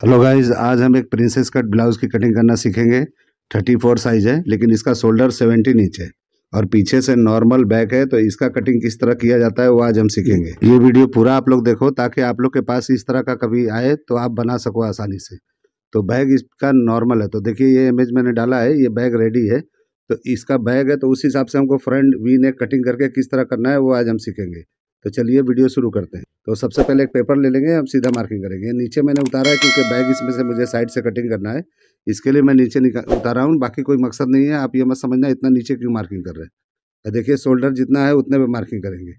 Hello guys, आज हम एक प्रिंसेस कट ब्लाउज की कटिंग करना सीखेंगे। 34 साइज है, लेकिन इसका शोल्डर 17 इंच है और पीछे से नॉर्मल बैक है। तो इसका कटिंग किस तरह किया जाता है वो आज हम सीखेंगे। ये वीडियो पूरा आप लोग देखो ताकि आप लोग के पास इस तरह का कभी आए तो आप बना सको आसानी से। तो बैग इसका नॉर्मल है, तो देखिए ये इमेज मैंने डाला है, ये बैग रेडी है। तो इसका बैग है, तो उस हिसाब से हमको फ्रंट वी नेक कटिंग करके किस तरह करना है वो आज हम सीखेंगे। तो चलिए वीडियो शुरू करते हैं। तो सबसे पहले एक पेपर ले लेंगे, हम सीधा मार्किंग करेंगे। नीचे मैंने उतारा है क्योंकि बैग इसमें से मुझे साइड से कटिंग करना है, इसके लिए मैं नीचे उतारा हूँ। बाकी कोई मकसद नहीं है, आप ये मत समझना इतना नीचे क्यों मार्किंग कर रहे हैं। देखिए शोल्डर जितना है उतने पे मार्किंग करेंगे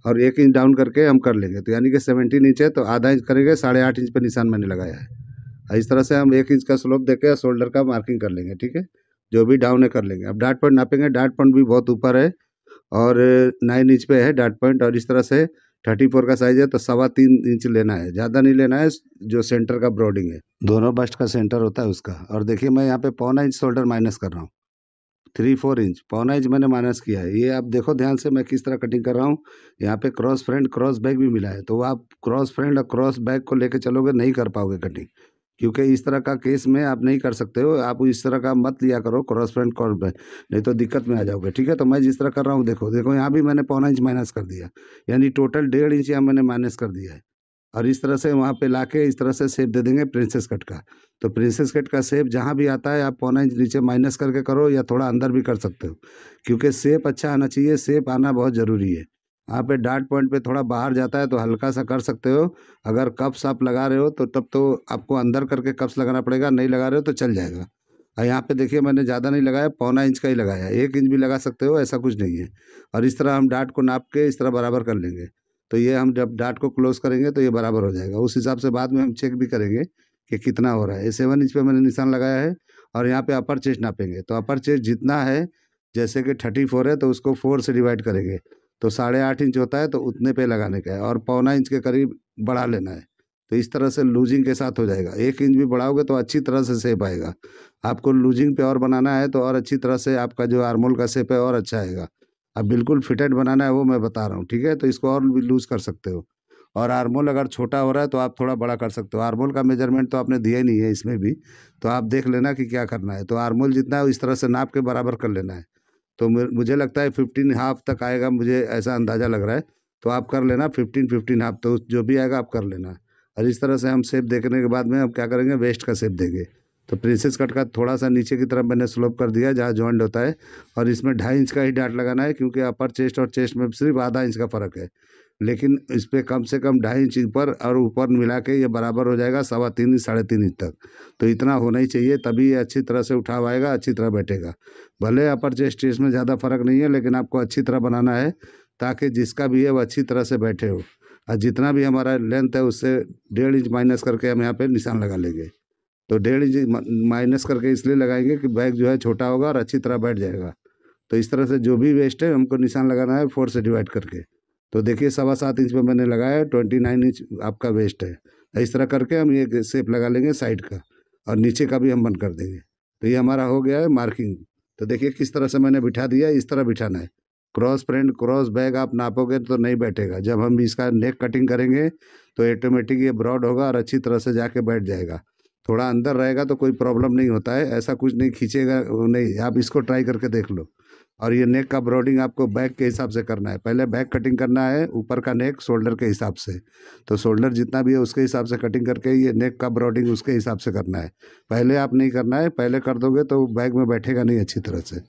और 1 इंच डाउन करके हम कर लेंगे। तो यानी कि 17 इंच है तो आधा इंच करेंगे, 8.5 इंच पे निशान मैंने लगाया है। इस तरह से हम 1 इंच का स्लोप देके शोल्डर का मार्किंग कर लेंगे, ठीक है। जो भी डाउन है कर लेंगे। अब डार्ट पॉइंट नापेंगे, डार्ट पॉइंट भी बहुत ऊपर है और 9 इंच पे है डार्ट पॉइंट। और इस तरह से 34 का साइज है तो 3.25 इंच लेना है, ज़्यादा नहीं लेना है। जो सेंटर का ब्रॉडिंग है, दोनों बस्ट का सेंटर होता है उसका। और देखिए मैं यहाँ पे 0.25 इंच शोल्डर माइनस कर रहा हूँ। 3-4 इंच 0.25 इंच मैंने माइनस किया है। ये आप देखो ध्यान से मैं किस तरह कटिंग कर रहा हूँ। यहाँ पे क्रॉस फ्रंट क्रॉस बैक भी मिला है, तो आप क्रॉस फ्रंट और क्रॉस बैक को लेके चलोगे नहीं कर पाओगे कटिंग, क्योंकि इस तरह का केस में आप नहीं कर सकते हो। आप इस तरह का मत लिया करो क्रॉस फ्रंट क्रॉस बैक, नहीं तो दिक्कत में आ जाओगे, ठीक है। तो मैं जिस तरह कर रहा हूँ देखो देखो, यहाँ भी मैंने 0.25 इंच माइनस कर दिया, यानी टोटल 1.5 इंच यहाँ मैंने माइनस कर दिया है। और इस तरह से वहाँ पे लाके इस तरह से शेप दे देंगे प्रिंसेस कट का। तो प्रिंसेस कट का शेप जहाँ भी आता है आप 0.25 इंच नीचे माइनस करके करो या थोड़ा अंदर भी कर सकते हो, क्योंकि शेप अच्छा आना चाहिए। शेप आना बहुत ज़रूरी है। यहाँ पे डार्ट पॉइंट पे थोड़ा बाहर जाता है तो हल्का सा कर सकते हो। अगर कप्स आप लगा रहे हो तो तब तो आपको अंदर करके कप्स लगाना पड़ेगा, नहीं लगा रहे हो तो चल जाएगा। और यहाँ पे देखिए मैंने ज़्यादा नहीं लगाया, 0.25 इंच का ही लगाया। 1 इंच भी लगा सकते हो, ऐसा कुछ नहीं है। और इस तरह हम डार्ट को नाप के इस तरह बराबर कर लेंगे। तो ये हम जब डार्ट को क्लोज करेंगे तो ये बराबर हो जाएगा। उस हिसाब से बाद में हम चेक भी करेंगे कि कितना हो रहा है। ये 7 इंच पे मैंने निशान लगाया है। और यहाँ पे अपर चेस्ट नापेंगे, तो अपर चेस्ट जितना है, जैसे कि 34 है तो उसको 4 से डिवाइड करेंगे, तो 8.5 इंच होता है, तो उतने पे लगाने का है और 0.25 इंच के करीब बढ़ा लेना है। तो इस तरह से लूजिंग के साथ हो जाएगा। 1 इंच भी बढ़ाओगे तो अच्छी तरह से शेप आएगा। आपको लूजिंग पे और बनाना है तो और अच्छी तरह से आपका जो आर्मोल का शेप है और अच्छा आएगा। अब बिल्कुल फिटेड बनाना है वो मैं बता रहा हूँ, ठीक है। तो इसको और भी लूज़ कर सकते हो। और आर्मोल अगर छोटा हो रहा है तो आप थोड़ा बड़ा कर सकते हो। आर्मोल का मेजरमेंट तो आपने दिया ही नहीं है इसमें भी, तो आप देख लेना कि क्या करना है। तो आर्मोल जितना है इस तरह से नाप के बराबर कर लेना है। तो मुझे लगता है 15.5 तक आएगा, मुझे ऐसा अंदाज़ा लग रहा है। तो आप कर लेना 15-15.5, तो जो भी आएगा आप कर लेना। और इस तरह से हम शेप देखने के बाद में हम क्या करेंगे, वेस्ट का शेप देंगे। तो प्रिंसेस कट का थोड़ा सा नीचे की तरफ मैंने स्लोप कर दिया जहाँ जॉइंट होता है। और इसमें 2.5 इंच का ही डार्ट लगाना है, क्योंकि अपर चेस्ट और चेस्ट में सिर्फ आधा इंच का फ़र्क है। लेकिन इस पर कम से कम 2.5 इंच ऊपर और ऊपर मिला के ये बराबर हो जाएगा 3.25 इंच 3.5 इंच तक। तो इतना होना ही चाहिए, तभी ये अच्छी तरह से उठाव आएगा, अच्छी तरह बैठेगा। भले अपर चेस्ट चेस्ट में ज़्यादा फर्क नहीं है, लेकिन आपको अच्छी तरह बनाना है ताकि जिसका भी है वो अच्छी तरह से बैठे हो। और जितना भी हमारा लेंथ है उससे 1.5 इंच माइनस करके हम यहाँ पे निशान लगा लेंगे। तो 1.5 इंच माइनस करके इसलिए लगाएंगे कि बैग जो है छोटा होगा और अच्छी तरह बैठ जाएगा। तो इस तरह से जो भी वेस्ट है हमको निशान लगाना है 4 से डिवाइड करके। तो देखिए 7.25 इंच पे मैंने लगाया, 29 इंच आपका वेस्ट है। इस तरह करके हम ये शेप लगा लेंगे साइड का, और नीचे का भी हम बंद कर देंगे। तो ये हमारा हो गया है मार्किंग। तो देखिए किस तरह से मैंने बिठा दिया, इस तरह बिठाना है। क्रॉस फ्रंट क्रॉस बैक आप नापोगे तो नहीं बैठेगा। जब हम इसका नेक कटिंग करेंगे तो ऑटोमेटिक ये ब्रॉड होगा और अच्छी तरह से जाके बैठ जाएगा। थोड़ा अंदर रहेगा तो कोई प्रॉब्लम नहीं होता है, ऐसा कुछ नहीं खींचेगा वो नहीं। आप इसको ट्राई करके देख लो। और ये नेक का ब्रॉडिंग आपको बैक के हिसाब से करना है। पहले बैक कटिंग करना है, ऊपर का नेक शोल्डर के हिसाब से। तो शोल्डर जितना भी है उसके हिसाब से कटिंग करके ये नेक का ब्रॉडिंग उसके हिसाब से करना है। पहले आप नहीं करना है, पहले कर दोगे तो बैग में बैठेगा नहीं अच्छी तरह से।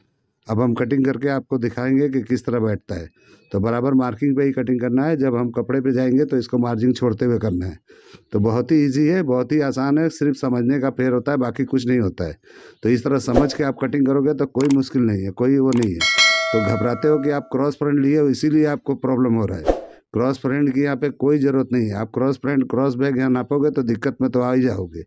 अब हम कटिंग करके आपको दिखाएंगे कि किस तरह बैठता है। तो बराबर मार्किंग पे ही कटिंग करना है। जब हम कपड़े पे जाएंगे तो इसको मार्जिंग छोड़ते हुए करना है। तो बहुत ही इजी है, बहुत ही आसान है, सिर्फ समझने का फेर होता है, बाकी कुछ नहीं होता है। तो इस तरह समझ के आप कटिंग करोगे तो कोई मुश्किल नहीं है, कोई वो नहीं है। तो घबराते हो कि आप क्रॉस फ्रंट लिए हो इसीलिए आपको प्रॉब्लम हो रहा है। क्रॉस फ्रंट की यहाँ पे कोई ज़रूरत नहीं है। आप क्रॉस फ्रंट क्रॉस बैक यहाँ नापोगे तो दिक्कत में तो आ ही जाओगे।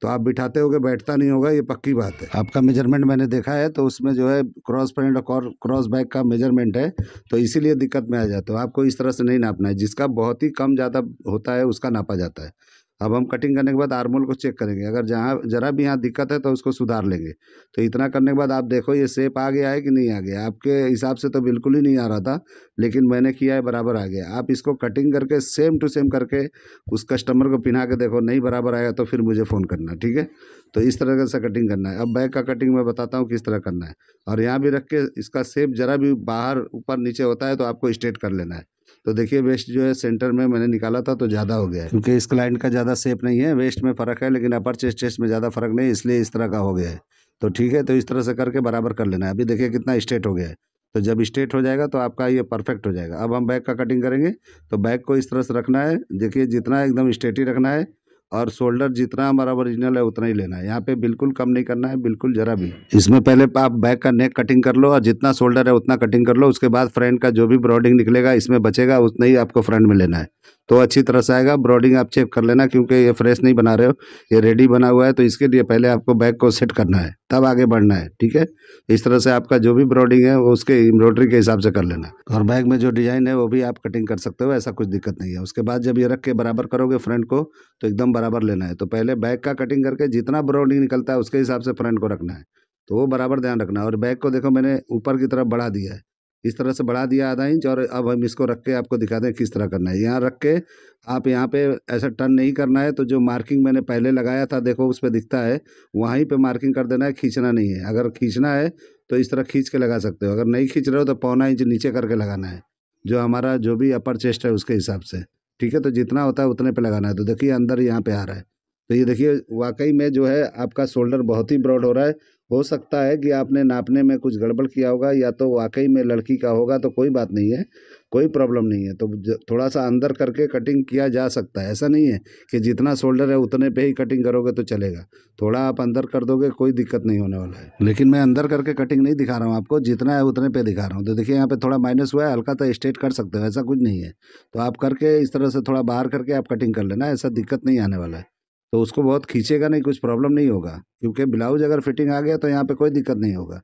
तो आप बिठाते होगे बैठता नहीं होगा, ये पक्की बात है। आपका मेजरमेंट मैंने देखा है तो उसमें जो है क्रॉस फ्रंट और क्रॉस बैक का मेजरमेंट है, तो इसीलिए दिक्कत में आ जाते हो। आपको इस तरह से नहीं नापना है, जिसका बहुत ही कम ज़्यादा होता है उसका नापा जाता है। अब हम कटिंग करने के बाद आर्मोल को चेक करेंगे, अगर जहाँ जरा भी यहाँ दिक्कत है तो उसको सुधार लेंगे। तो इतना करने के बाद आप देखो ये शेप आ गया है कि नहीं आ गया। आपके हिसाब से तो बिल्कुल ही नहीं आ रहा था, लेकिन मैंने किया है बराबर आ गया। आप इसको कटिंग करके सेम टू सेम करके उस कस्टमर को पहना के देखो, नहीं बराबर आया तो फिर मुझे फ़ोन करना, ठीक है। तो इस तरह से कटिंग करना है। अब बैक का कटिंग मैं बताता हूँ किस तरह करना है। और यहाँ भी रख के इसका शेप जरा भी बाहर ऊपर नीचे होता है तो आपको स्ट्रेट कर लेना है। तो देखिए वेस्ट जो है सेंटर में मैंने निकाला था तो ज़्यादा हो गया है, क्योंकि इस क्लाइंट का ज़्यादा शेप नहीं है, वेस्ट में फ़र्क है लेकिन अपर चेस्ट में ज़्यादा फर्क नहीं, इसलिए इस तरह का हो गया है। तो ठीक है, तो इस तरह से करके बराबर कर लेना है। अभी देखिए कितना स्ट्रेट हो गया है। तो जब स्ट्रेट हो जाएगा तो आपका ये परफेक्ट हो जाएगा। अब हम बैक का कटिंग करेंगे। तो बैक को इस तरह से रखना है, देखिए जितना एकदम स्ट्रेट ही रखना है, और शोल्डर जितना हमारा ओरिजिनल है उतना ही लेना है। यहाँ पे बिल्कुल कम नहीं करना है, बिल्कुल जरा भी। इसमें पहले आप बैक का नेक कटिंग कर लो और जितना शोल्डर है उतना कटिंग कर लो। उसके बाद फ्रंट का जो भी ब्रॉडिंग निकलेगा इसमें बचेगा उतना ही आपको फ्रंट में लेना है, तो अच्छी तरह से आएगा। ब्रॉडिंग आप चेक कर लेना, क्योंकि ये फ्रेश नहीं बना रहे हो, ये रेडी बना हुआ है। तो इसके लिए पहले आपको बैक को सेट करना है, तब आगे बढ़ना है, ठीक है। इस तरह से आपका जो भी ब्रॉडिंग है वो उसके एम्ब्रॉयडरी के हिसाब से कर लेना। और बैक में जो डिजाइन है वो भी आप कटिंग कर सकते हो, ऐसा कुछ दिक्कत नहीं है। उसके बाद जब ये रख के बराबर करोगे फ्रंट को, तो एकदम बराबर लेना है। तो पहले बैक का कटिंग करके जितना ब्रॉडिंग निकलता है उसके हिसाब से फ्रंट को रखना है, तो वो बराबर ध्यान रखना है। और बैक को देखो मैंने ऊपर की तरफ बढ़ा दिया है, इस तरह से बढ़ा दिया आधा इंच। और अब हम इसको रख के आपको दिखाते हैं किस तरह करना है। यहाँ रख के आप यहाँ पे ऐसा टर्न नहीं करना है, तो जो मार्किंग मैंने पहले लगाया था देखो उस पर दिखता है, वहीं पे मार्किंग कर देना है, खींचना नहीं है। अगर खींचना है तो इस तरह खींच के लगा सकते हो, अगर नहीं खींच रहे हो तो पौना इंच नीचे करके लगाना है, जो हमारा जो भी अपर चेस्ट है उसके हिसाब से, ठीक है। तो जितना होता है उतने पे लगाना है। तो देखिए अंदर यहाँ पे आ रहा है, तो ये देखिए वाकई में जो है आपका शोल्डर बहुत ही ब्रॉड हो रहा है। हो सकता है कि आपने नापने में कुछ गड़बड़ किया होगा, या तो वाकई में लड़की का होगा, तो कोई बात नहीं है, कोई प्रॉब्लम नहीं है। तो थोड़ा सा अंदर करके कटिंग किया जा सकता है, ऐसा नहीं है कि जितना शोल्डर है उतने पे ही कटिंग करोगे तो चलेगा। थोड़ा आप अंदर कर दोगे कोई दिक्कत नहीं होने वाला है। लेकिन मैं अंदर करके कटिंग नहीं दिखा रहा हूँ आपको, जितना है उतने पे दिखा रहा हूँ। तो देखिए यहाँ पे थोड़ा माइनस हुआ है हल्का, तो स्ट्रेट कर सकते हो, ऐसा कुछ नहीं है। तो आप करके इस तरह से थोड़ा बाहर करके आप कटिंग कर लेना, ऐसा दिक्कत नहीं आने वाला है। तो उसको बहुत खींचेगा नहीं, कुछ प्रॉब्लम नहीं होगा, क्योंकि ब्लाउज अगर फिटिंग आ गया तो यहाँ पे कोई दिक्कत नहीं होगा,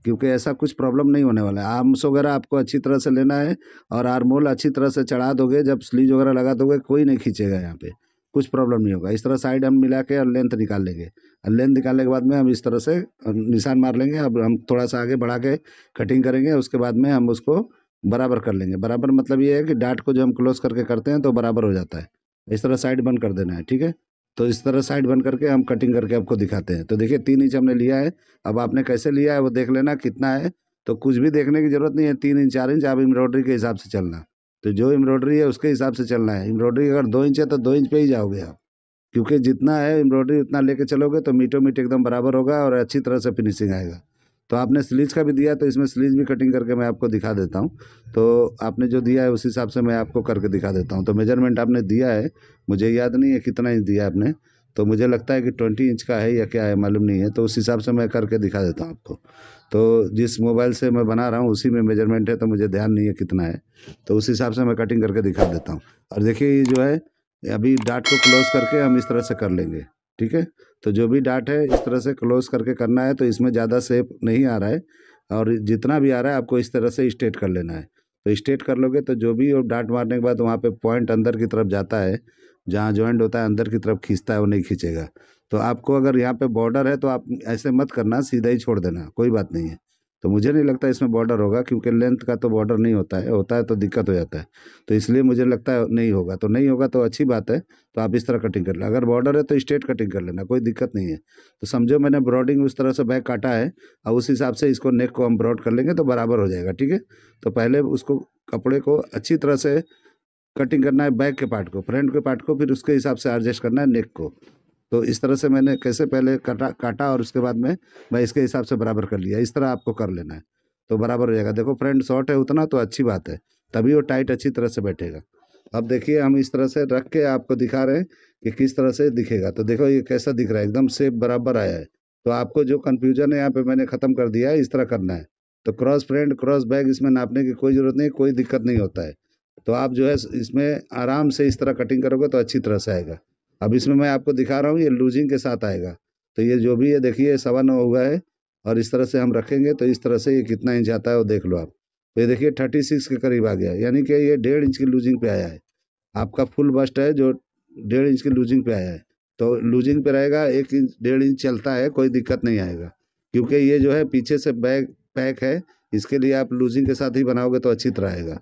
क्योंकि ऐसा कुछ प्रॉब्लम नहीं होने वाला है। आर्म्स वगैरह आपको अच्छी तरह से लेना है, और आर्मोल अच्छी तरह से चढ़ा दोगे, जब स्लीव वगैरह लगा दोगे कोई नहीं खींचेगा, यहाँ पे कुछ प्रॉब्लम नहीं होगा। इस तरह साइड हम मिला के और लेंथ निकाल लेंगे, और लेंथ निकालने के बाद में हम इस तरह से निशान मार लेंगे। अब हम थोड़ा सा आगे बढ़ा के कटिंग करेंगे, उसके बाद में हम उसको बराबर कर लेंगे। बराबर मतलब ये है कि डाट को जो हम क्लोज करके करते हैं तो बराबर हो जाता है। इस तरह साइड बंद कर देना है, ठीक है। तो इस तरह साइड बंद करके हम कटिंग करके आपको दिखाते हैं। तो देखिए 3 इंच हमने लिया है, अब आपने कैसे लिया है वो देख लेना कितना है। तो कुछ भी देखने की ज़रूरत नहीं है, 3 इंच 4 इंच आप एम्ब्रॉयडरी के हिसाब से चलना। तो जो एम्ब्रॉयडरी है उसके हिसाब से चलना है। एम्ब्रॉयडरी अगर 2 इंच है तो 2 इंच पे ही जाओगे आप, क्योंकि जितना है एम्ब्रॉयडरी उतना लेके चलोगे तो मीटो मीट एकदम बराबर होगा और अच्छी तरह से फिनिशिंग आएगा। तो आपने स्लीव्स का भी दिया, तो इसमें स्लीव्स भी कटिंग करके मैं आपको दिखा देता हूँ। तो आपने जो दिया है उस हिसाब से मैं आपको करके दिखा देता हूँ। तो मेजरमेंट आपने दिया है, मुझे याद नहीं है कितना इंच दिया आपने, तो मुझे लगता है कि 20 इंच का है या क्या है मालूम नहीं है। तो उस हिसाब से मैं करके दिखा देता हूँ आपको। तो जिस मोबाइल से मैं बना रहा हूँ उसी में मेजरमेंट है, तो मुझे ध्यान नहीं है कितना है, तो उस हिसाब से मैं कटिंग करके दिखा देता हूँ। और देखिए ये जो है अभी डाट को क्लोज करके हम इस तरह से कर लेंगे, ठीक है। तो जो भी डाट है इस तरह से क्लोज करके करना है, तो इसमें ज़्यादा शेप नहीं आ रहा है, और जितना भी आ रहा है आपको इस तरह से स्ट्रेट कर लेना है। तो स्ट्रेट कर लोगे तो जो भी डाट मारने के बाद वहाँ पे पॉइंट अंदर की तरफ जाता है, जहाँ जॉइंट होता है अंदर की तरफ खींचता है, वो नहीं खींचेगा। तो आपको अगर यहाँ पे बॉर्डर है तो आप ऐसे मत करना, सीधा ही छोड़ देना, कोई बात नहीं है। तो मुझे नहीं लगता इसमें बॉर्डर होगा, क्योंकि लेंथ का तो बॉर्डर नहीं होता है, होता है तो दिक्कत हो जाता है। तो इसलिए मुझे लगता है नहीं होगा, तो नहीं होगा तो अच्छी बात है। तो आप इस तरह कटिंग कर लें, अगर बॉर्डर है तो स्ट्रेट कटिंग कर लेना, कोई दिक्कत नहीं है। तो समझो मैंने ब्रॉडिंग उस तरह से बैक काटा है, और उस हिसाब से इसको नेक को हम ब्रॉड कर लेंगे तो बराबर हो जाएगा, ठीक है। तो पहले उसको कपड़े को अच्छी तरह से कटिंग करना है, बैक के पार्ट को, फ्रंट के पार्ट को, फिर उसके हिसाब से एडजस्ट करना है नेक को। तो इस तरह से मैंने कैसे पहले काटा और उसके बाद में मैं इसके हिसाब से बराबर कर लिया, इस तरह आपको कर लेना है, तो बराबर हो जाएगा। देखो फ्रंट शॉर्ट है उतना तो अच्छी बात है, तभी वो टाइट अच्छी तरह से बैठेगा। अब देखिए हम इस तरह से रख के आपको दिखा रहे हैं कि किस तरह से दिखेगा। तो देखो ये कैसा दिख रहा है, एकदम शेप बराबर आया है। तो आपको जो कन्फ्यूजन है यहाँ पे मैंने ख़त्म कर दिया है, इस तरह करना है। तो क्रॉस फ्रंट क्रॉस बैक इसमें नापने की कोई ज़रूरत नहीं, कोई दिक्कत नहीं होता है। तो आप जो है इसमें आराम से इस तरह कटिंग करोगे तो अच्छी तरह से आएगा। अब इसमें मैं आपको दिखा रहा हूँ ये लूजिंग के साथ आएगा। तो ये जो भी है देखिए 9.25 हुआ है, और इस तरह से हम रखेंगे तो इस तरह से ये कितना इंच आता है वो देख लो आप। तो ये देखिए 36 के करीब आ गया, यानी कि ये 1.5 इंच की लूजिंग पे आया है। आपका फुल बस्ट है जो 1.5 इंच की लूजिंग पे आया है, तो लूजिंग पे रहेगा, 1 इंच 1.5 इंच चलता है, कोई दिक्कत नहीं आएगा। क्योंकि ये जो है पीछे से बैक पैक है, इसके लिए आप लूजिंग के साथ ही बनाओगे तो अच्छी तरह आएगा।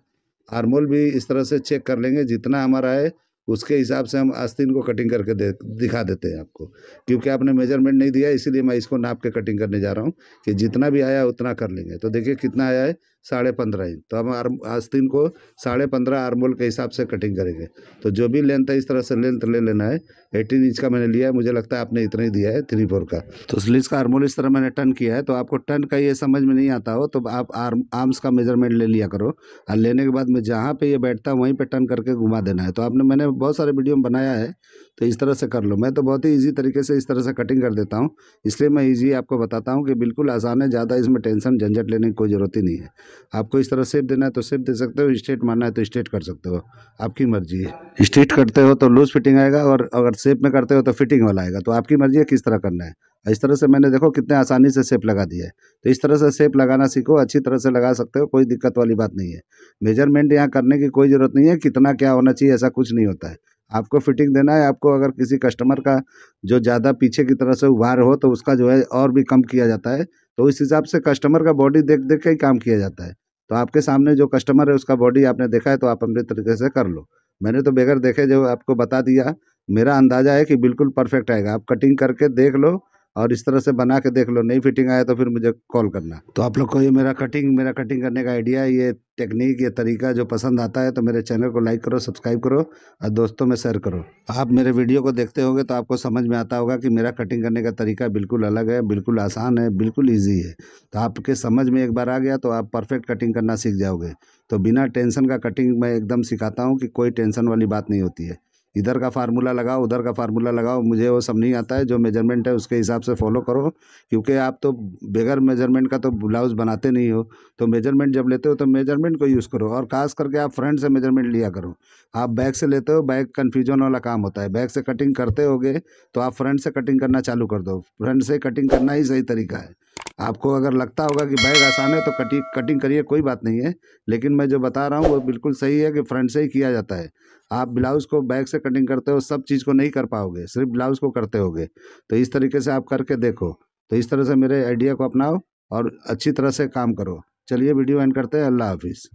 आर्मोल भी इस तरह से चेक कर लेंगे, जितना हमारा है उसके हिसाब से हम आस्तीन को कटिंग करके दिखा देते हैं आपको। क्योंकि आपने मेजरमेंट नहीं दिया, इसीलिए मैं इसको नाप के कटिंग करने जा रहा हूँ कि जितना भी आया उतना कर लेंगे। तो देखिए कितना आया है, 15.5 इंच। तो हम आस्तीन को 15.5 आर्मोल के हिसाब से कटिंग करेंगे। तो जो भी लेंथ है इस तरह से लेंथ ले लेना है। 18 इंच का मैंने लिया है, मुझे लगता है आपने इतना ही दिया है 3/4 का। तो स्लीव्स का आर्मोल इस तरह मैंने टर्न किया है। तो आपको टर्न का ये समझ में नहीं आता हो तो आप आर्म्स का मेजरमेंट ले लिया करो, और लेने के बाद में जहाँ पे ये बैठता है वहीं पे टर्न करके घुमा देना है। तो मैंने बहुत सारे वीडियो में बनाया है, तो इस तरह से कर लो। मैं तो बहुत ही इजी तरीके से इस तरह से कटिंग कर देता हूँ, इसलिए मैं इजी आपको बताता हूँ कि बिल्कुल आसान है, ज़्यादा इसमें टेंशन झंझट लेने की कोई ज़रूरत ही नहीं है। आपको इस तरह शेप देना है तो शेप दे सकते हो, स्ट्रेट मारना है तो स्ट्रेट कर सकते हो, आपकी मर्जी है। स्ट्रेट करते हो तो लूज फिटिंग आएगा, और अगर शेप में करते हो तो फिटिंग वाला आएगा। तो आपकी मर्जी है किस तरह करना है। इस तरह से मैंने देखो कितने आसानी से शेप लगा दिया है। तो इस तरह से शेप लगाना सीखो, अच्छी तरह से लगा सकते हो, कोई दिक्कत वाली बात नहीं है। मेजरमेंट यहाँ करने की कोई ज़रूरत नहीं है, कितना क्या होना चाहिए ऐसा कुछ नहीं होता है। आपको फिटिंग देना है। आपको अगर किसी कस्टमर का जो ज़्यादा पीछे की तरह से उभार हो तो उसका जो है और भी कम किया जाता है। तो इस हिसाब से कस्टमर का बॉडी देख देख के ही काम किया जाता है। तो आपके सामने जो कस्टमर है उसका बॉडी आपने देखा है, तो आप अपने तरीके से कर लो। मैंने तो बगैर देखे जो आपको बता दिया, मेरा अंदाज़ा है कि बिल्कुल परफेक्ट आएगा। आप कटिंग करके देख लो और इस तरह से बना के देख लो, नहीं फिटिंग आया तो फिर मुझे कॉल करना। तो आप लोग को ये मेरा कटिंग करने का आइडिया, ये टेक्निक, ये तरीका जो पसंद आता है तो मेरे चैनल को लाइक करो, सब्सक्राइब करो और दोस्तों में शेयर करो। आप मेरे वीडियो को देखते होंगे तो आपको समझ में आता होगा कि मेरा कटिंग करने का तरीका बिल्कुल अलग है, बिल्कुल आसान है, बिल्कुल ईजी है। तो आपके समझ में एक बार आ गया तो आप परफेक्ट कटिंग करना सीख जाओगे। तो बिना टेंशन का कटिंग मैं एकदम सिखाता हूँ कि कोई टेंशन वाली बात नहीं होती है। इधर का फार्मूला लगाओ, उधर का फार्मूला लगाओ, मुझे वो सब नहीं आता है। जो मेजरमेंट है उसके हिसाब से फॉलो करो, क्योंकि आप तो बगैर मेजरमेंट का तो ब्लाउज बनाते नहीं हो। तो मेजरमेंट जब लेते हो तो मेजरमेंट को यूज़ करो, और खास करके आप फ्रंट से मेजरमेंट लिया करो। आप बैक से लेते हो, बैक कन्फ्यूजन वाला काम होता है। बैक से कटिंग करते होगे तो आप फ्रंट से कटिंग करना चालू कर दो। फ्रंट से कटिंग करना ही सही तरीका है। आपको अगर लगता होगा कि बैग आसान है तो कटिंग करिए, कोई बात नहीं है। लेकिन मैं जो बता रहा हूँ वो बिल्कुल सही है कि फ्रंट से ही किया जाता है। आप ब्लाउज़ को बैक से कटिंग करते हो, सब चीज़ को नहीं कर पाओगे, सिर्फ ब्लाउज़ को करते होगे। तो इस तरीके से आप करके देखो। तो इस तरह से मेरे आइडिया को अपनाओ और अच्छी तरह से काम करो। चलिए वीडियो एंड करते हैं। अल्लाह हाफिज़।